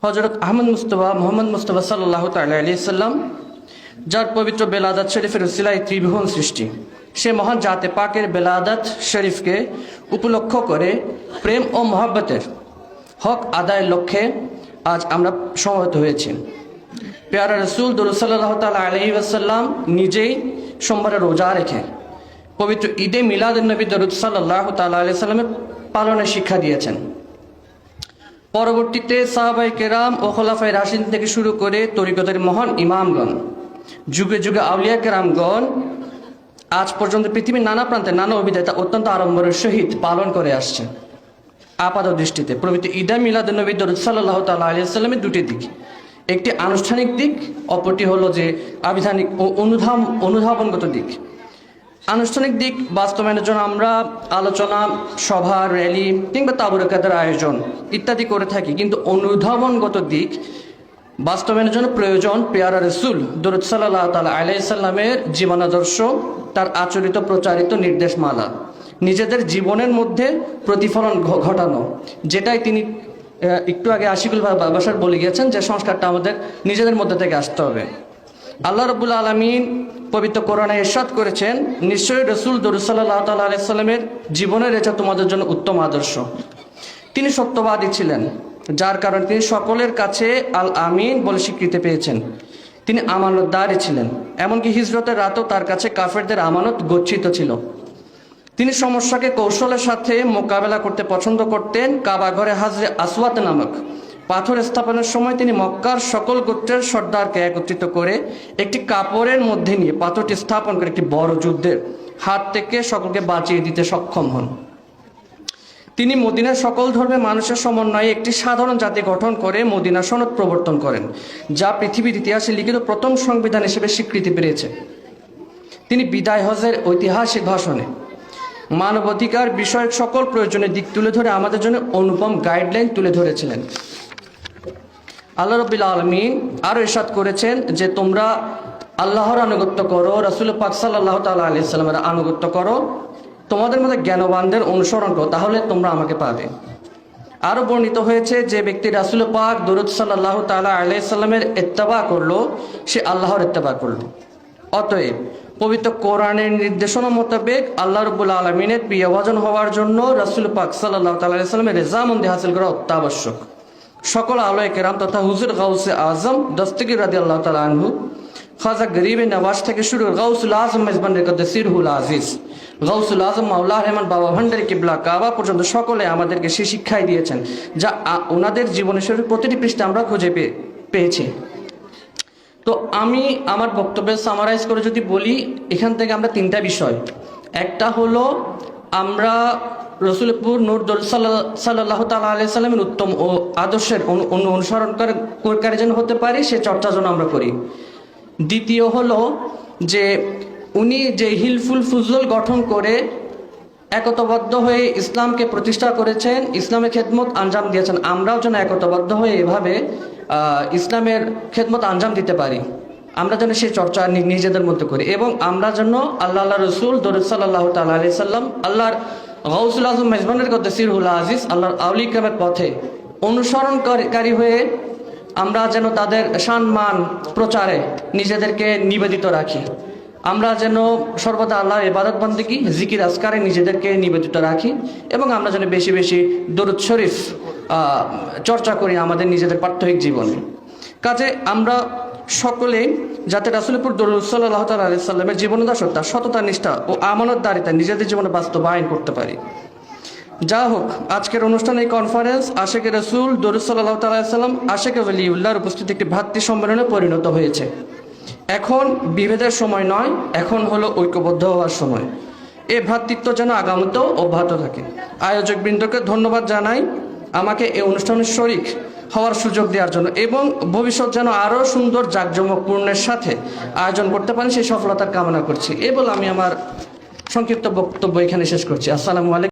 হযরত আহমদ মুস্তফা মোহাম্মদ মুস্তফা সাল্লাল্লাহু তাআলা আলাইহি সাল্লাম, যার পবিত্র বেলাদাত শরীফের উসিলায় ত্রিভুবন সৃষ্টি, সে মহান জাতে পাকের বেলাদাত শরীফকে উপলক্ষ করে প্রেম ও মহব্বতের হক আদায়ের লক্ষ্যে আজ আমরা সমবেত হয়েছি। পেয়ারা রসুল দরুদ সাল্লাল্লাহু তাআলা আলাইহি ওয়াসাল্লাম নিজেই সোমবারে রোজা রেখে পবিত্র ঈদে মিলাদুন্নবী দরুদ সাল্লাল্লাহু তাআলা আলাইহি সাল্লামের পালনের শিক্ষা দিয়েছেন। পরবর্তীতে সাহাবায়ে কেরাম ও খোলাফায়ে রাশিদিন থেকে শুরু করে তরিকতের মহান ইমামগণ, যুগে যুগে আউলিয়া কেরামগণ আজ পর্যন্ত পৃথিবীর নানা প্রান্তে নানা অভিধায় তা অত্যন্ত আড়ম্বরের সহিত পালন করে আসছে। আপাত দৃষ্টিতে পবিত্র ঈদে মিলাদুন্নবী দরুদ সাল্লাল্লাহু তাআলা আলাইহি সাল্লামের দুটি দিক, একটি আনুষ্ঠানিক দিক, অপরটি হলো যে আবিধানিক ও অনুধাবনগত দিক। আনুষ্ঠানিক দিক বাস্তবায়নের জন্য আমরা আলোচনা সভা, র্যালি কিংবা তাবরুকাতের আয়োজন ইত্যাদি করে থাকি, কিন্তু অনুধাবনগত দিক বাস্তবায়নের জন্য প্রয়োজন পেয়ারা রসুল দরুদ সাল্লাল্লাহু তাআলা আলাইহি সাল্লামের জীবনাদর্শ, তার আচরিত প্রচারিত নির্দেশমালা নিজেদের জীবনের মধ্যে প্রতিফলন ঘটানো, যেটাই তিনি একটু আগে আশিকুল বাসার বলে গিয়েছেন যে সংস্কারটা আমাদের নিজেদের মধ্যে থেকে আসতে হবে। আল্লাহ রাব্বুল আলামিন পবিত্র কোরআনে ইরশাদ করেছেন, নিশ্চয়ই রসুল দরুদ সাল্লাল্লাহু তাআলা আলাইহি সাল্লামের জীবনের এটা তোমাদের জন্য উত্তম আদর্শ। তিনি সত্যবাদী ছিলেন, যার কারণে তিনি সকলের কাছে আল আমিন বলে স্বীকৃতি পেয়েছেন। তিনি আমানতদারী ছিলেন, এমনকি হিজরতের রাতেও তার কাছে কাফেরদের আমানত গচ্ছিত ছিল। তিনি সমস্যাকে কৌশলের সাথে মোকাবেলা করতে পছন্দ করতেন। কাবা ঘরে হাজরে আসওয়াদ নামক পাথর স্থাপনের সময় তিনি মক্কার সকল গোত্রের সর্দারকে একত্রিত করে একটি কাপড়ের মধ্যে নিয়ে পাথরটি স্থাপন করে একটি বড় যুদ্ধের হাত থেকে সকলকে বাঁচিয়ে দিতে সক্ষম হন। তিনি মদিনার সকল ধর্মের মানুষের সমন্বয়ে একটি সাধারণ জাতি গঠন করে মদিনা সনদ প্রবর্তন করেন, যা পৃথিবীর ইতিহাসে লিখিত প্রথম সংবিধান হিসেবে স্বীকৃতি পেয়েছে। তিনি বিদায় হজের ঐতিহাসিক ভাষণে মানবাধিকার বিষয়ক সকল প্রয়োজনীয় দিক তুলে ধরে আমাদের জন্য অনুপম গাইডলাইন তুলে ধরেছিলেন। আল্লাহ রাব্বুল আলামিন আরও ইরশাদ করেছেন যে তোমরা আল্লাহর আনুগত্য করো, রাসূল পাক সাল্লাল্লাহু তাআলা আলাইহি সাল্লামের আনুগত্য করো, তোমাদের মধ্যে জ্ঞানবানদের অনুসরণ করো, তাহলে তোমরা আমাকে পাবে। আরও বর্ণিত হয়েছে যে ব্যক্তি রাসূল পাক দরুদ সাল্লাল্লাহু তাআলা আলাইহি সাল্লামের ইত্তেবা করলো, সে আল্লাহর ইত্তেবা করলো। অতএব পবিত্র কোরআনের নির্দেশনা মোতাবেক আল্লাহ রাব্বুল আলামিনের প্রিয়ভাজন হওয়ার জন্য রাসূল পাক সাল্লাল্লাহু তাআলা আলাইহি সাল্লামের রেজামন্দি হাসিল করা অত্যাবশ্যক। সকল আউলিয়া কেরাম তথা হুজুর গাউসে আজম দস্তগীর রাদিয়াল্লাহু তাআলা আনহু, খাজা গরিবে নওয়াজ থেকে শুরু গাউসুল আজম মেজবান সিরহুল আজিজ, গাউসুল আজম মাওলা রহমান বাবা ভান্ডারী কিবলা কাবা পর্যন্ত সকলে আমাদেরকে সে শিক্ষাই দিয়েছেন, যা ওনাদের জীবনের প্রতিটি পৃষ্ঠে আমরা খুঁজে পেয়েছি। তো আমি আমার বক্তব্য সামারাইজ করে যদি বলি, এখান থেকে আমরা তিনটা বিষয়, একটা হলো আমরা রসুলপুর নূর দরুদ সাল্লাল্লাহু তাআলা আলাইহি সাল্লামের উত্তম ও আদর্শের অনুসরণকারী যেন হতে পারি, সে চর্চা যেন আমরা করি। দ্বিতীয় হলো যে উনি যে হিলফুল ফুজল গঠন করে একতাবদ্ধ হয়ে ইসলামকে প্রতিষ্ঠা করেছেন, ইসলামের খেদমত আঞ্জাম দিয়েছেন, আমরাও যেন একতাবদ্ধ হয়ে এভাবে ইসলামের খেদমত আঞ্জাম দিতে পারি, আমরা যেন সেই চর্চা নিজেদের মধ্যে করি, এবং আমরা যেন আল্লাহ রসুল দরুদ সাল্লাল্লাহু তাআলা আলাইহি সাল্লাম, আল্লাহর গাউসুল আজম মেজবানের সিরহুল আজিজ, আল্লাহর আউলিয়া কেরামের পথে অনুসরণকারী হয়ে আমরা যেন তাদের সম্মান প্রচারে নিজেদেরকে নিবেদিত রাখি। আমরা যেন সর্বদা আল্লাহর ইবাদত বন্দেগী জিকির আজকারে নিজেদেরকে নিবেদিত রাখি, এবং আমরা যেন বেশি বেশি দরুদ শরীফ চর্চা করি আমাদের নিজেদের প্রাত্যহিক জীবনে। কাজে আমরা সকলে যাতে রাসূলপুর দরুদ সাল্লাল্লাহু তাআলা আলাইহি সাল্লামের জীবনাদর্শতা, সততা, নিষ্ঠা ও আমানতদারিতা নিজেদের জীবনে বাস্তবায়ন করতে পারি। যা হোক, আজকের অনুষ্ঠানে এই কনফারেন্স আশেকে রসুল দরুদ সাল্লাল্লাহু তাআলা আলাইহি সাল্লাম, আশেকে ওলিউল্লাহর উপস্থিতি একটি ভ্রাতৃ সম্মেলনে পরিণত হয়েছে। এখন বিভেদের সময় নয়, এখন হলো ঐক্যবদ্ধ হওয়ার সময়। এই ভ্রাতৃত্ব যেন আগামীতেও অব্যাহত থাকে। আয়োজকবৃন্দকে ধন্যবাদ জানাই আমাকে এই অনুষ্ঠানের শরিক হওয়ার সুযোগ দেওয়ার জন্য, এবং ভবিষ্যৎ যেন আরও সুন্দর জাঁকজমকপূর্ণের সাথে আয়োজন করতে পারেন সেই সফলতার কামনা করছি। এই বলে আমি আমার সংক্ষিপ্ত বক্তব্য এখানে শেষ করছি। আসসালামু আলাইকুম।